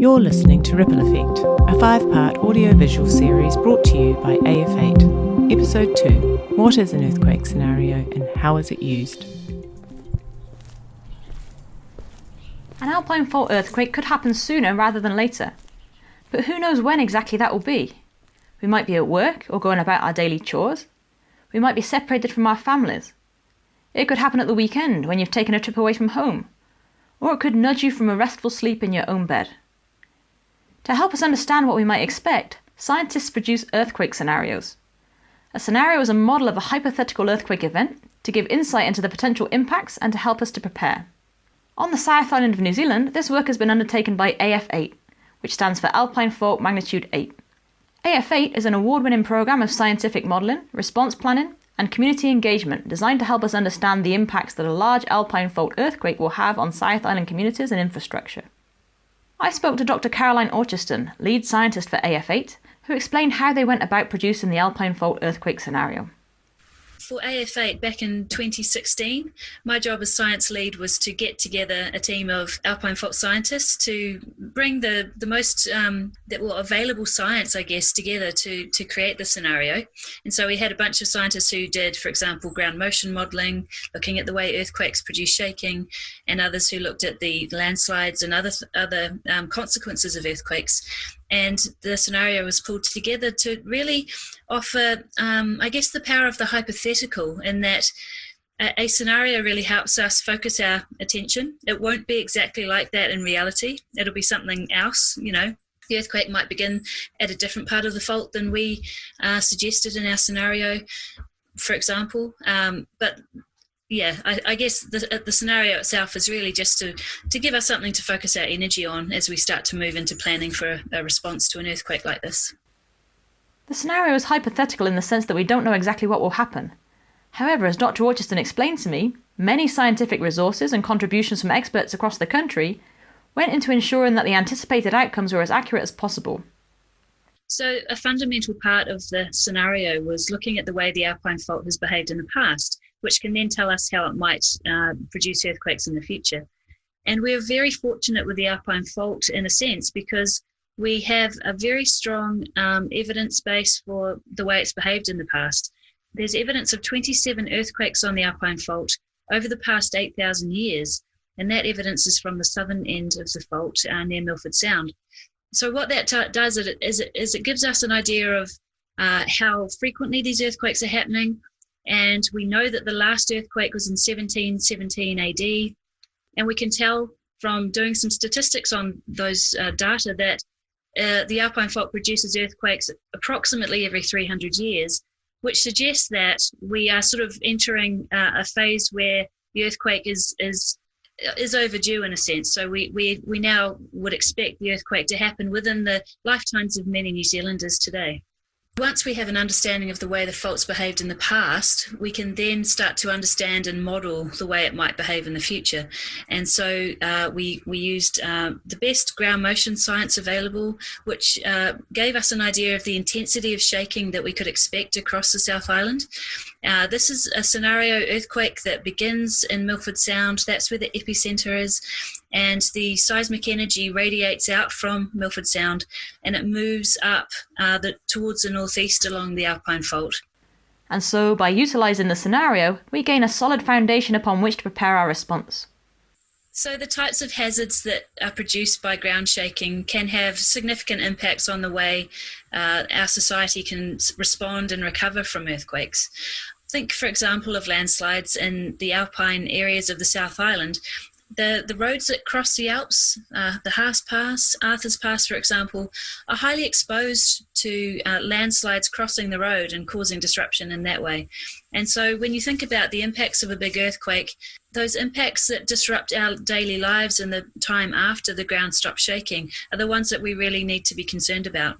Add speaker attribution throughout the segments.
Speaker 1: You're listening to Ripple Effect, a 5-part audiovisual series brought to you by AF8. Episode 2, What is an earthquake scenario and how is it used?
Speaker 2: An alpine fault earthquake could happen sooner rather than later. But who knows when exactly that will be? We might be at work or going about our daily chores. We might be separated from our families. It could happen at the weekend when you've taken a trip away from home. Or it could nudge you from a restful sleep in your own bed. To help us understand what we might expect, scientists produce earthquake scenarios. A scenario is a model of a hypothetical earthquake event to give insight into the potential impacts and to help us to prepare. On the South Island of New Zealand, this work has been undertaken by AF8, which stands for Alpine Fault Magnitude 8. AF8 is an award-winning programme of scientific modelling, response planning, and community engagement designed to help us understand the impacts that a large alpine fault earthquake will have on South Island communities and infrastructure. I spoke to Dr. Caroline Orchiston, lead scientist for AF8, who explained how they went about producing the alpine fault earthquake scenario.
Speaker 3: For AF8 back in 2016, my job as science lead was to get together a team of alpine fault scientists to bring the most available science, I guess, together to create the scenario. And so we had a bunch of scientists who did, for example, ground motion modelling, looking at the way earthquakes produce shaking, and others who looked at the landslides and other consequences of earthquakes. And the scenario was pulled together to really offer, I guess, the power of the hypothetical, in that a scenario really helps us focus our attention. It won't be exactly like that in reality. It'll be something else, you know. The earthquake might begin at a different part of the fault than we suggested in our scenario, for example. But yeah, I guess the scenario itself is really just to give us something to focus our energy on as we start to move into planning for a response to an earthquake like this.
Speaker 2: The scenario is hypothetical in the sense that we don't know exactly what will happen. However, as Dr. Orchiston explained to me, many scientific resources and contributions from experts across the country went into ensuring that the anticipated outcomes were as accurate as possible.
Speaker 3: So a fundamental part of the scenario was looking at the way the alpine fault has behaved in the past, which can then tell us how it might produce earthquakes in the future. And we're very fortunate with the alpine fault in a sense, because we have a very strong evidence base for the way it's behaved in the past. There's evidence of 27 earthquakes on the alpine fault over the past 8,000 years, and that evidence is from the southern end of the fault near Milford Sound. So what that does is it gives us an idea of how frequently these earthquakes are happening. And we know that the last earthquake was in 1717 AD. And we can tell from doing some statistics on those data that the alpine fault produces earthquakes approximately every 300 years, which suggests that we are sort of entering a phase where the earthquake is overdue in a sense. So we now would expect the earthquake to happen within the lifetimes of many New Zealanders today. Once we have an understanding of the way the fault's behaved in the past, we can then start to understand and model the way it might behave in the future. And so we used the best ground motion science available, which gave us an idea of the intensity of shaking that we could expect across the South Island. This is a scenario earthquake that begins in Milford Sound. That's where the epicenter is. And the seismic energy radiates out from Milford Sound and it moves up towards the northeast along the alpine fault.
Speaker 2: And so, by utilising the scenario, we gain a solid foundation upon which to prepare our response.
Speaker 3: So the types of hazards that are produced by ground shaking can have significant impacts on the way our society can respond and recover from earthquakes. Think, for example, of landslides in the alpine areas of the South Island. The roads that cross the Alps, the Haas Pass, Arthur's Pass, for example, are highly exposed to landslides crossing the road and causing disruption in that way. And so when you think about the impacts of a big earthquake, those impacts that disrupt our daily lives in the time after the ground stops shaking are the ones that we really need to be concerned about.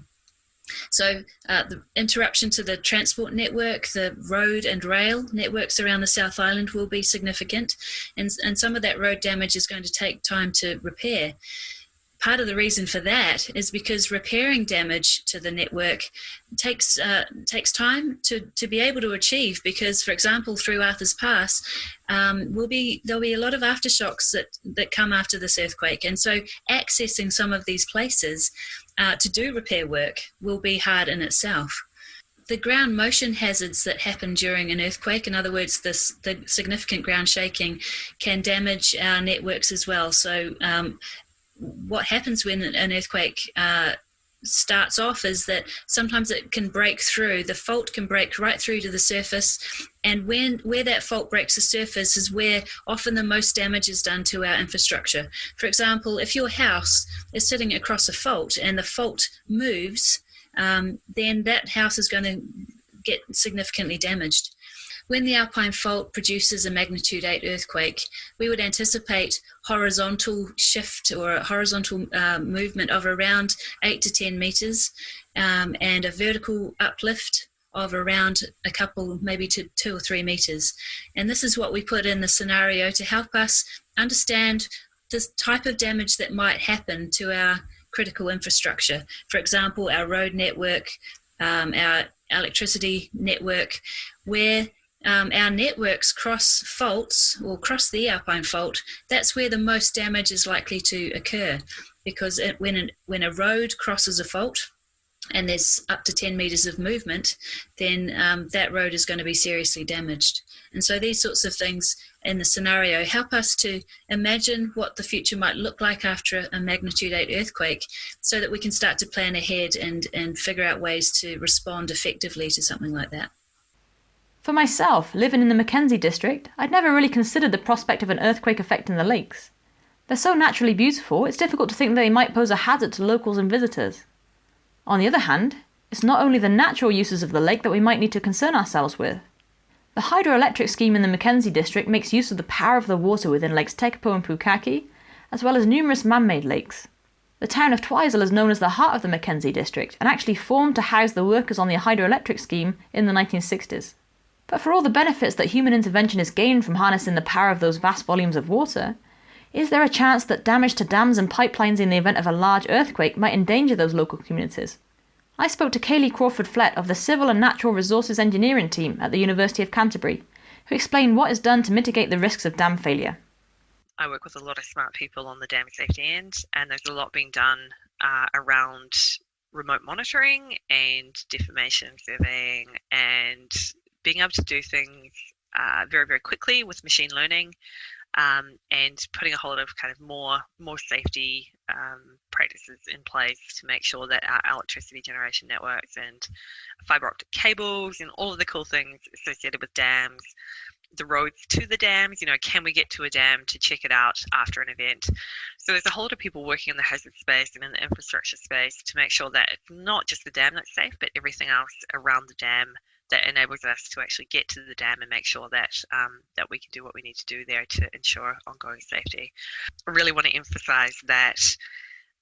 Speaker 3: So the interruption to the transport network, the road and rail networks around the South Island will be significant, and some of that road damage is going to take time to repair. part of the reason for that is because repairing damage to the network takes time to be able to achieve. Because, for example, through Arthur's Pass, there'll be a lot of aftershocks that come after this earthquake, and so accessing some of these places to do repair work will be hard in itself. The ground motion hazards that happen during an earthquake, in other words, the significant ground shaking, can damage our networks as well. So what happens when an earthquake starts off is that sometimes it can break through. The fault can break right through to the surface, and where that fault breaks the surface is where often the most damage is done to our infrastructure. For example, if your house is sitting across a fault and the fault moves, then that house is going to get significantly damaged. When the Alpine Fault produces a magnitude 8 earthquake, we would anticipate horizontal shift or a horizontal movement of around 8 to 10 meters and a vertical uplift of around a couple, maybe to 2 or 3 meters. And this is what we put in the scenario to help us understand the type of damage that might happen to our critical infrastructure. For example, our road network, our electricity network, where our networks cross faults or cross the Alpine Fault. That's where the most damage is likely to occur, because when a road crosses a fault and there's up to 10 meters of movement, then that road is going to be seriously damaged. And so these sorts of things in the scenario help us to imagine what the future might look like after a magnitude 8 earthquake, so that we can start to plan ahead and figure out ways to respond effectively to something like that.
Speaker 2: For myself, living in the Mackenzie district, I'd never really considered the prospect of an earthquake affecting the lakes. They're so naturally beautiful, it's difficult to think they might pose a hazard to locals and visitors. On the other hand, it's not only the natural uses of the lake that we might need to concern ourselves with. The hydroelectric scheme in the Mackenzie district makes use of the power of the water within Lakes Tekapo and Pukaki, as well as numerous man-made lakes. The town of Twizel is known as the heart of the Mackenzie district and actually formed to house the workers on the hydroelectric scheme in the 1960s. But for all the benefits that human intervention has gained from harnessing the power of those vast volumes of water, is there a chance that damage to dams and pipelines in the event of a large earthquake might endanger those local communities? I spoke to Kaylee Crawford-Flett of the Civil and Natural Resources Engineering team at the University of Canterbury, who explained what is done to mitigate the risks of dam failure.
Speaker 4: I work with a lot of smart people on the dam safety end, and there's a lot being done around remote monitoring and deformation surveying and being able to do things very, very quickly with machine learning, and putting a whole lot of kind of more safety practices in place to make sure that our electricity generation networks and fiber optic cables and all of the cool things associated with dams, the roads to the dams, can we get to a dam to check it out after an event? So there's a whole lot of people working in the hazard space and in the infrastructure space to make sure that it's not just the dam that's safe, but everything else around the dam that enables us to actually get to the dam and make sure that that we can do what we need to do there to ensure ongoing safety. I really want to emphasize that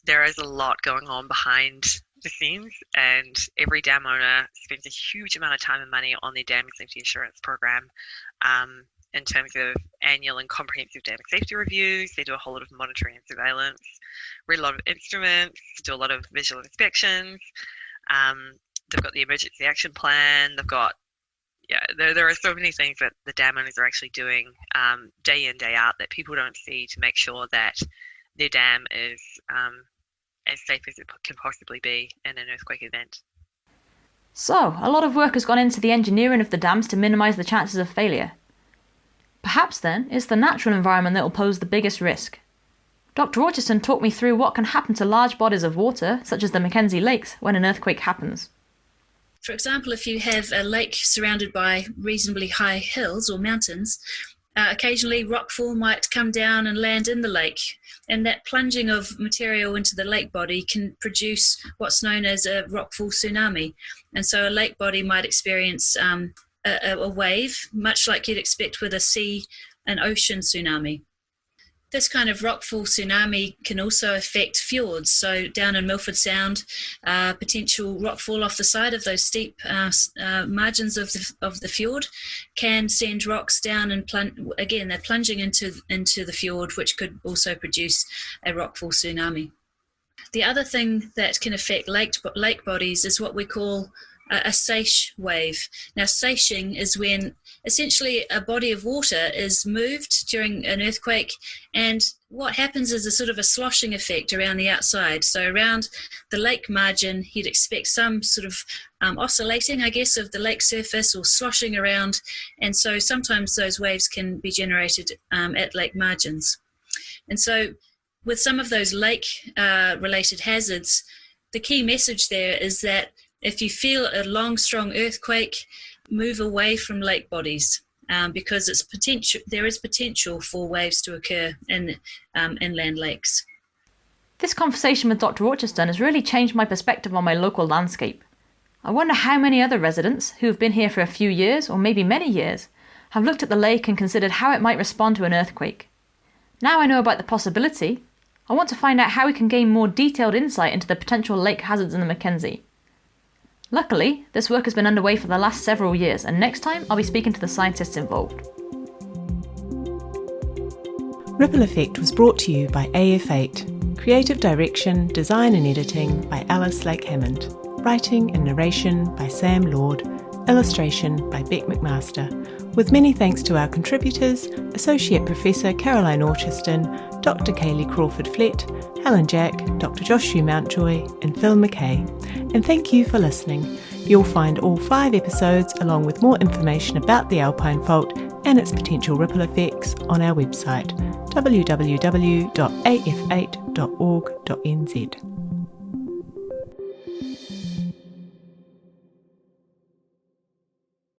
Speaker 4: there is a lot going on behind the scenes, and every dam owner spends a huge amount of time and money on their dam safety insurance program. In terms of annual and comprehensive dam safety reviews, they do a whole lot of monitoring and surveillance, read a lot of instruments, do a lot of visual inspections. They've got the emergency action plan. They've got, there are so many things that the dam owners are actually doing day in, day out that people don't see to make sure that their dam is as safe as it can possibly be in an earthquake event.
Speaker 2: So, a lot of work has gone into the engineering of the dams to minimise the chances of failure. Perhaps then, it's the natural environment that will pose the biggest risk. Dr. Orchardson talked me through what can happen to large bodies of water, such as the Mackenzie Lakes, when an earthquake happens.
Speaker 3: For example, if you have a lake surrounded by reasonably high hills or mountains, occasionally rockfall might come down and land in the lake, and that plunging of material into the lake body can produce what's known as a rockfall tsunami. And so a lake body might experience a wave, much like you'd expect with an ocean tsunami. This kind of rockfall tsunami can also affect fjords. So down in Milford Sound, potential rockfall off the side of those steep margins of the fjord can send rocks down and they're plunging into the fjord, which could also produce a rockfall tsunami. The other thing that can affect lake bodies is what we call a seiche wave. Now, seiching is when essentially a body of water is moved during an earthquake, and what happens is a sort of a sloshing effect around the outside. So around the lake margin, you'd expect some sort of oscillating, I guess, of the lake surface or sloshing around, and so sometimes those waves can be generated at lake margins. And so with some of those lake related hazards, the key message there is that if you feel a long, strong earthquake, move away from lake bodies because there is potential for waves to occur in inland lakes.
Speaker 2: This conversation with Dr. Rocheston has really changed my perspective on my local landscape. I wonder how many other residents who have been here for a few years, or maybe many years, have looked at the lake and considered how it might respond to an earthquake. Now I know about the possibility, I want to find out how we can gain more detailed insight into the potential lake hazards in the Mackenzie. Luckily, this work has been underway for the last several years, and next time I'll be speaking to the scientists involved.
Speaker 1: Ripple Effect was brought to you by AF8. Creative direction, design and editing by Alice Lake Hammond. Writing and narration by Sam Lord. Illustration by Beck McMaster. With many thanks to our contributors, Associate Professor Caroline Orchiston, Dr. Kaylee Crawford-Flett, Helen Jack, Dr. Joshua Mountjoy and Phil McKay. And thank you for listening. You'll find all 5 episodes along with more information about the Alpine Fault and its potential ripple effects on our website www.af8.org.nz.